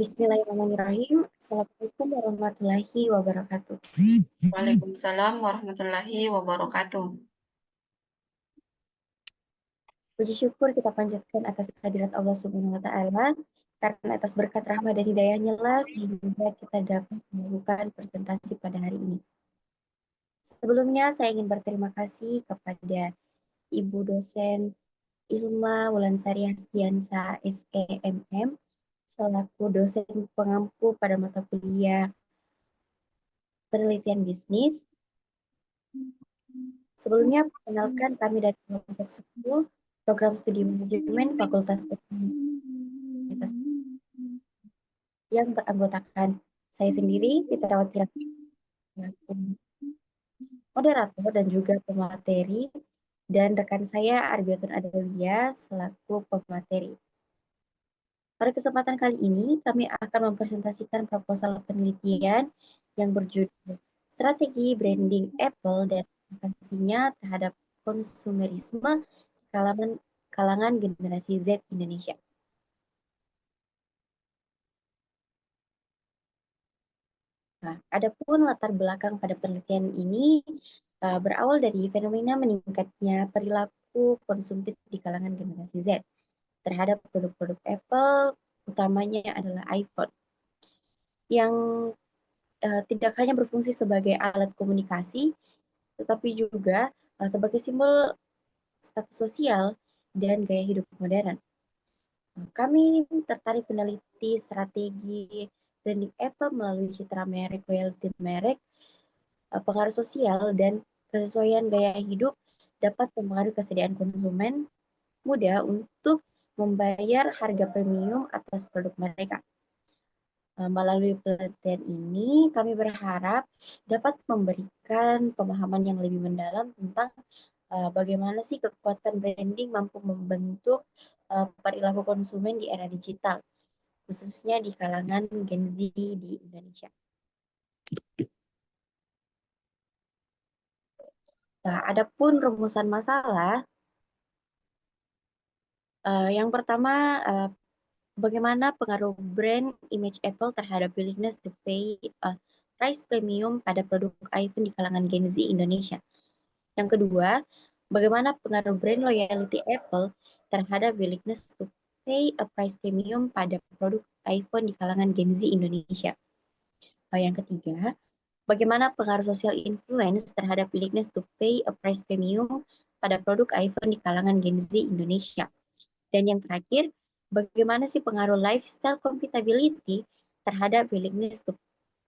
Bismillahirrahmanirrahim. Assalamualaikum warahmatullahi wabarakatuh. Waalaikumsalam warahmatullahi wabarakatuh. Puji syukur kita panjatkan atas kehadirat Allah Subhanahu wa taala, karena atas berkat rahmat dan hidayahnya lah sehingga kita dapat melakukan presentasi pada hari ini. Sebelumnya saya ingin berterima kasih kepada Ibu dosen Ilma Wulansari Hastiansa SEMM selaku dosen pengampu pada mata kuliah penelitian bisnis. Sebelumnya, perkenalkan kami dari kelompok 10, program studi manajemen Fakultas Teknik yang beranggotakan saya sendiri, Fitrawati moderator dan juga pemateri, dan rekan saya Arbiatun Adawiyah selaku pemateri. Pada kesempatan kali ini, kami akan mempresentasikan proposal penelitian yang berjudul Strategi Branding Apple dan Implikasinya terhadap Konsumerisme di kalangan generasi Z Indonesia. Nah, adapun latar belakang pada penelitian ini berawal dari fenomena meningkatnya perilaku konsumtif di kalangan generasi Z terhadap produk-produk Apple, utamanya adalah iPhone, yang tidak hanya berfungsi sebagai alat komunikasi, tetapi juga sebagai simbol status sosial dan gaya hidup modern. Kami tertarik meneliti strategi branding Apple melalui citra merek, loyalty merek, pengaruh sosial, dan kesesuaian gaya hidup dapat mempengaruhi kesediaan konsumen muda untuk membayar harga premium atas produk mereka. Melalui penelitian ini, kami berharap dapat memberikan pemahaman yang lebih mendalam tentang bagaimana sih kekuatan branding mampu membentuk perilaku konsumen di era digital, khususnya di kalangan Gen Z di Indonesia. Nah, adapun rumusan masalah, yang pertama, bagaimana pengaruh brand image Apple terhadap willingness to pay price premium pada produk iPhone di kalangan Gen Z Indonesia. Yang kedua, bagaimana pengaruh brand loyalty Apple terhadap willingness to pay a price premium pada produk iPhone di kalangan Gen Z Indonesia. Yang ketiga, bagaimana pengaruh social influence terhadap willingness to pay a price premium pada produk iPhone di kalangan Gen Z Indonesia. Dan yang terakhir, bagaimana sih pengaruh lifestyle compatibility terhadap willingness to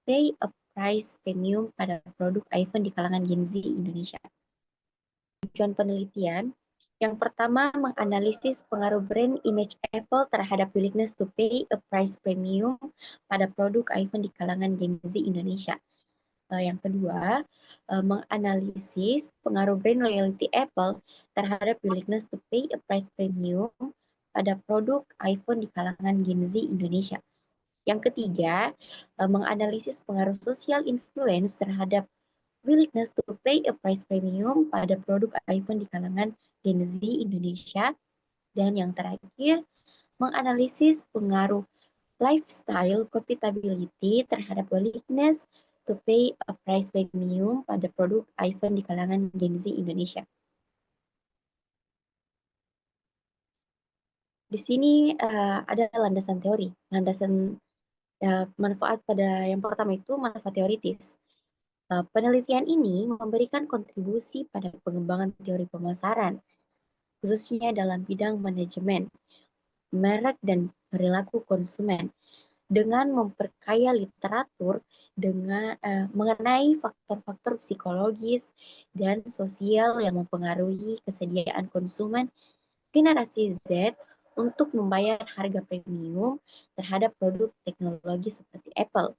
pay a price premium pada produk iPhone di kalangan Gen Z Indonesia. Tujuan penelitian, yang pertama menganalisis pengaruh brand image Apple terhadap willingness to pay a price premium pada produk iPhone di kalangan Gen Z Indonesia. Yang kedua, menganalisis pengaruh brand loyalty Apple terhadap willingness to pay a price premium pada produk iPhone di kalangan Gen Z Indonesia. Yang ketiga, menganalisis pengaruh social influence terhadap willingness to pay a price premium pada produk iPhone di kalangan Gen Z Indonesia. Dan yang terakhir, menganalisis pengaruh lifestyle compatibility terhadap willingness to pay a price premium pada produk iPhone di kalangan Gen Z Indonesia. Di sini ada landasan teori, landasan manfaat pada yang pertama itu manfaat teoritis. Penelitian ini memberikan kontribusi pada pengembangan teori pemasaran, khususnya dalam bidang manajemen, merek, dan perilaku konsumen, dengan memperkaya literatur dengan mengenai faktor-faktor psikologis dan sosial yang mempengaruhi kesediaan konsumen generasi Z untuk membayar harga premium terhadap produk teknologi seperti Apple.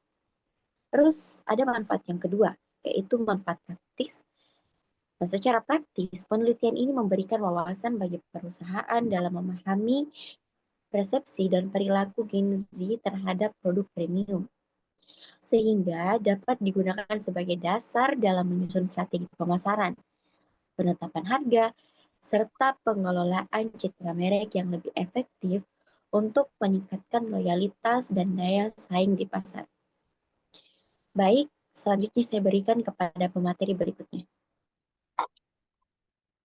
Terus ada manfaat yang kedua, yaitu manfaat praktis. Nah, secara praktis, penelitian ini memberikan wawasan bagi perusahaan dalam memahami persepsi dan perilaku Gen Z terhadap produk premium, sehingga dapat digunakan sebagai dasar dalam menyusun strategi pemasaran, penetapan harga, serta pengelolaan citra merek yang lebih efektif untuk meningkatkan loyalitas dan daya saing di pasar. Baik, selanjutnya saya berikan kepada pemateri berikutnya.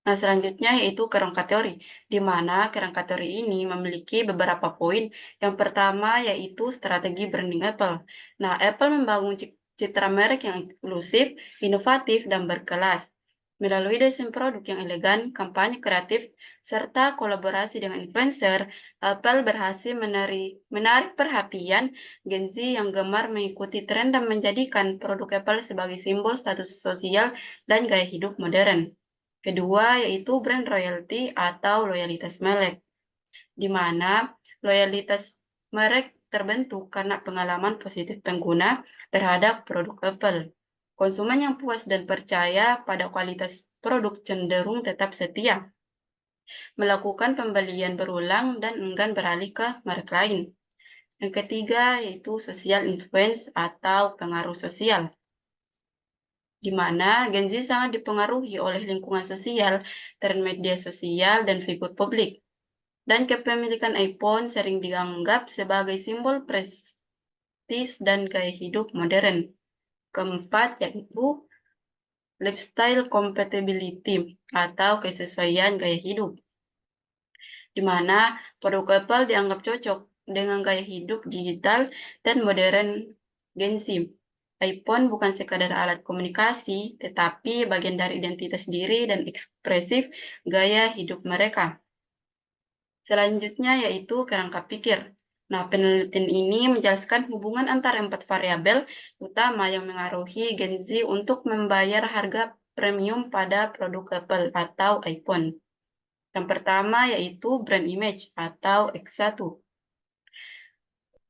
Nah, selanjutnya yaitu kerangka teori, di mana kerangka teori ini memiliki beberapa poin. Yang pertama yaitu strategi branding Apple. Nah, Apple membangun citra merek yang eksklusif, inovatif, dan berkelas. Melalui desain produk yang elegan, kampanye kreatif, serta kolaborasi dengan influencer, Apple berhasil menarik perhatian Gen Z yang gemar mengikuti tren dan menjadikan produk Apple sebagai simbol status sosial dan gaya hidup modern. Kedua, yaitu brand royalty atau loyalitas merek, di mana loyalitas merek terbentuk karena pengalaman positif pengguna terhadap produk Apple. Konsumen yang puas dan percaya pada kualitas produk cenderung tetap setia, melakukan pembelian berulang dan enggan beralih ke merek lain. Yang ketiga, yaitu social influence atau pengaruh sosial, di mana Gen Z sangat dipengaruhi oleh lingkungan sosial, tren media sosial, dan figur publik. Dan kepemilikan iPhone sering dianggap sebagai simbol prestis dan gaya hidup modern. Keempat, yaitu lifestyle compatibility atau kesesuaian gaya hidup, di mana produk Apple dianggap cocok dengan gaya hidup digital dan modern Gen Z. iPhone bukan sekadar alat komunikasi, tetapi bagian dari identitas diri dan ekspresif gaya hidup mereka. Selanjutnya yaitu kerangka pikir. Nah, penelitian ini menjelaskan hubungan antara 4 variabel utama yang mengaruhi Gen Z untuk membayar harga premium pada produk Apple atau iPhone. Yang pertama yaitu brand image atau X1.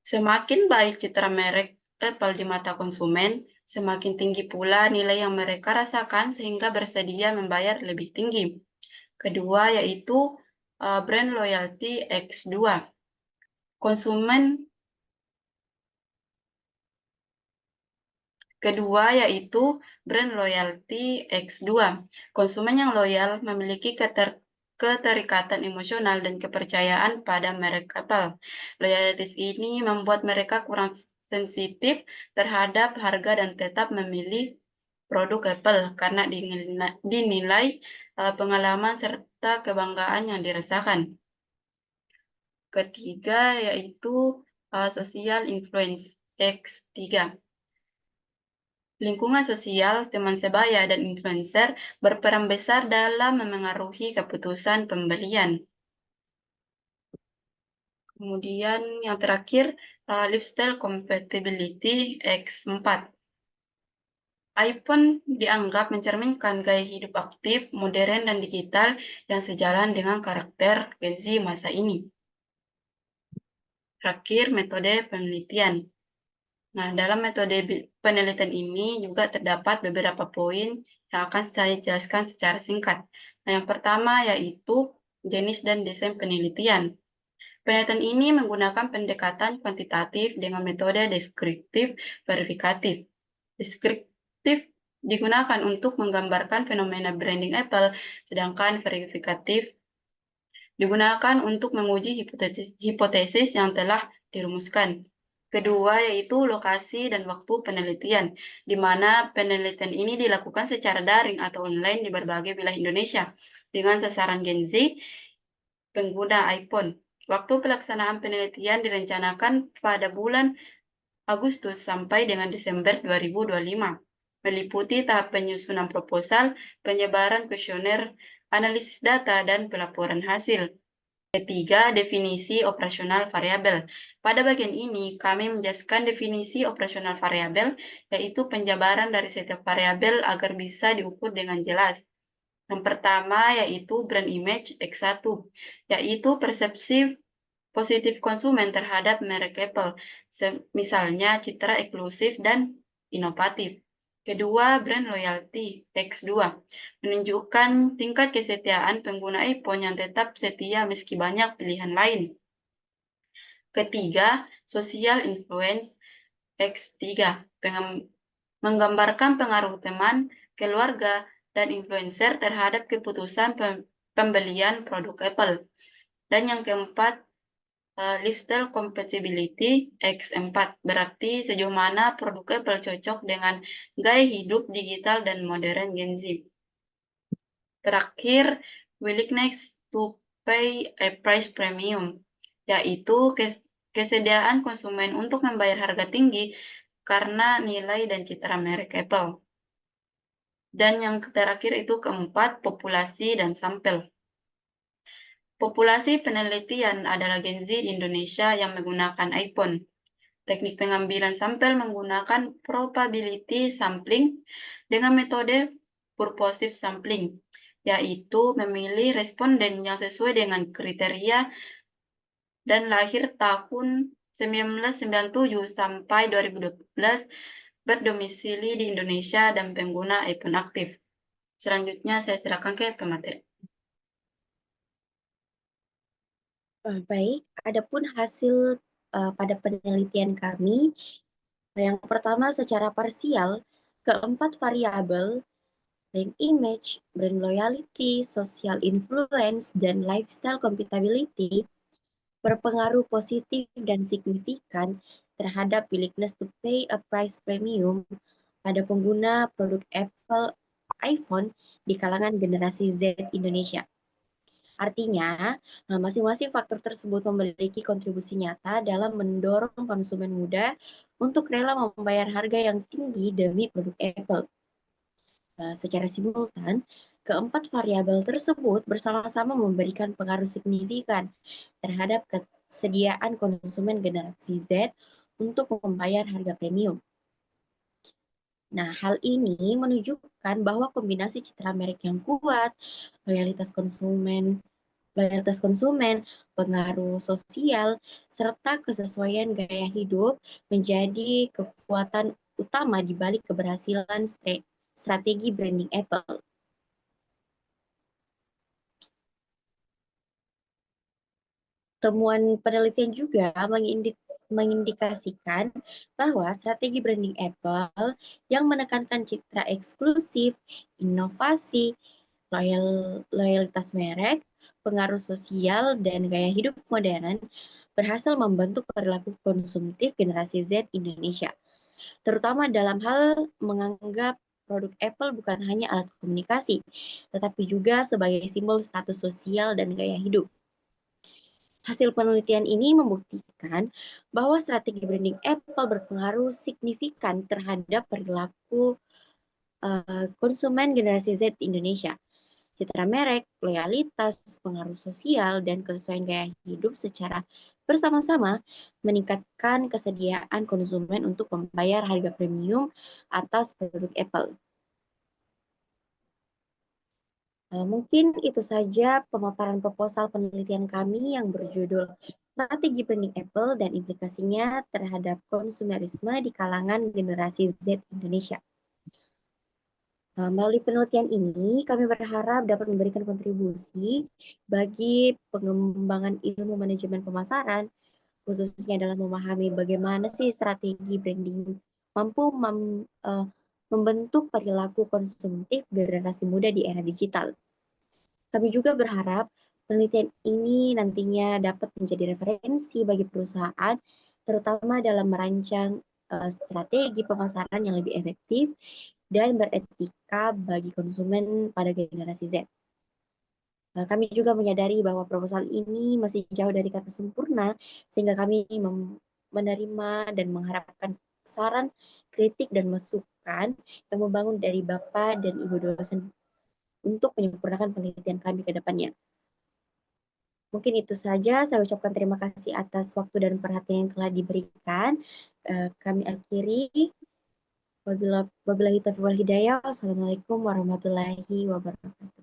Semakin baik citra merek Apple di mata konsumen, semakin tinggi pula nilai yang mereka rasakan sehingga bersedia membayar lebih tinggi. Kedua yaitu brand loyalty X2. Konsumen Kedua yaitu brand loyalty X2. Konsumen yang loyal memiliki keterikatan emosional dan kepercayaan pada merek Apple. Loyalitas ini membuat mereka kurang sensitif terhadap harga dan tetap memilih produk Apple karena dinilai pengalaman serta kebanggaan yang dirasakan. Ketiga yaitu social influence X3. Lingkungan sosial, teman sebaya, dan influencer berperan besar dalam memengaruhi keputusan pembelian. Kemudian yang terakhir, lifestyle compatibility X4. iPhone dianggap mencerminkan gaya hidup aktif, modern, dan digital yang sejalan dengan karakter Gen Z masa ini. Terakhir, metode penelitian. Nah, dalam metode penelitian ini juga terdapat beberapa poin yang akan saya jelaskan secara singkat. Nah, yang pertama yaitu jenis dan desain penelitian. Penelitian ini menggunakan pendekatan kuantitatif dengan metode deskriptif verifikatif. Deskriptif digunakan untuk menggambarkan fenomena branding Apple, sedangkan verifikatif digunakan untuk menguji hipotesis yang telah dirumuskan. Kedua yaitu lokasi dan waktu penelitian, di mana penelitian ini dilakukan secara daring atau online di berbagai wilayah Indonesia dengan sasaran Gen Z pengguna iPhone. Waktu pelaksanaan penelitian direncanakan pada bulan Agustus sampai dengan Desember 2025, meliputi tahap penyusunan proposal, penyebaran kuesioner, analisis data, dan pelaporan hasil. Ketiga, definisi operasional variabel. Pada bagian ini, kami menjelaskan definisi operasional variabel, yaitu penjabaran dari setiap variabel agar bisa diukur dengan jelas. Yang pertama, yaitu brand image X1, yaitu persepsi positif konsumen terhadap merek Apple, misalnya citra eksklusif dan inovatif. Kedua, brand loyalty X2 menunjukkan tingkat kesetiaan pengguna iPhone yang tetap setia meski banyak pilihan lain. Ketiga, social influence X3 menggambarkan pengaruh teman, keluarga, dan influencer terhadap keputusan pembelian produk Apple. Dan yang keempat, lifestyle compatibility X4, berarti sejauh mana produk Apple cocok dengan gaya hidup digital dan modern Gen Z. Terakhir, willingness to pay a price premium, yaitu kesediaan konsumen untuk membayar harga tinggi karena nilai dan citra merek Apple. Dan yang terakhir itu keempat, populasi dan sampel. Populasi penelitian adalah Gen Z di Indonesia yang menggunakan iPhone. Teknik pengambilan sampel menggunakan probability sampling dengan metode purposive sampling, yaitu memilih responden yang sesuai dengan kriteria dan lahir tahun 1997 sampai 2012, berdomisili di Indonesia dan pengguna iPhone aktif. Selanjutnya saya serahkan ke pemateri. Baik, adapun hasil pada penelitian kami, yang pertama secara parsial, keempat variabel brand image, brand loyalty, social influence, dan lifestyle compatibility berpengaruh positif dan signifikan terhadap willingness to pay a price premium pada pengguna produk Apple iPhone di kalangan generasi Z Indonesia. Artinya, masing-masing faktor tersebut memiliki kontribusi nyata dalam mendorong konsumen muda untuk rela membayar harga yang tinggi demi produk Apple. Secara simultan, keempat variabel tersebut bersama-sama memberikan pengaruh signifikan terhadap kesediaan konsumen generasi Z untuk membayar harga premium. Nah, hal ini menunjukkan bahwa kombinasi citra merek yang kuat, loyalitas konsumen, pengaruh sosial, serta kesesuaian gaya hidup menjadi kekuatan utama di balik keberhasilan strategi branding Apple. Temuan penelitian juga mengindikasikan bahwa strategi branding Apple yang menekankan citra eksklusif, inovasi, loyalitas merek, pengaruh sosial, dan gaya hidup modern berhasil membentuk perilaku konsumtif generasi Z Indonesia, terutama dalam hal menganggap produk Apple bukan hanya alat komunikasi, tetapi juga sebagai simbol status sosial dan gaya hidup. Hasil penelitian ini membuktikan bahwa strategi branding Apple berpengaruh signifikan terhadap perilaku konsumen generasi Z Indonesia. Citra merek, loyalitas, pengaruh sosial, dan kesesuaian gaya hidup secara bersama-sama meningkatkan kesediaan konsumen untuk membayar harga premium atas produk Apple. Mungkin itu saja pemaparan proposal penelitian kami yang berjudul Strategi Branding Apple dan implikasinya terhadap konsumerisme di kalangan generasi Z Indonesia. Melalui penelitian ini, kami berharap dapat memberikan kontribusi bagi pengembangan ilmu manajemen pemasaran, khususnya dalam memahami bagaimana sih strategi branding mampu membentuk perilaku konsumtif generasi muda di era digital. Kami juga berharap penelitian ini nantinya dapat menjadi referensi bagi perusahaan, terutama dalam merancang strategi pemasaran yang lebih efektif dan beretika bagi konsumen pada generasi Z. Kami juga menyadari bahwa proposal ini masih jauh dari kata sempurna, sehingga kami menerima dan mengharapkan saran, kritik, dan masukan yang membangun dari Bapak dan Ibu dosen untuk menyempurnakan penelitian kami ke depannya. Mungkin itu saja, saya ucapkan terima kasih atas waktu dan perhatian yang telah diberikan. Kami akhiri. Wabillahi taufiq wal hidayah. Wassalamualaikum warahmatullahi wabarakatuh.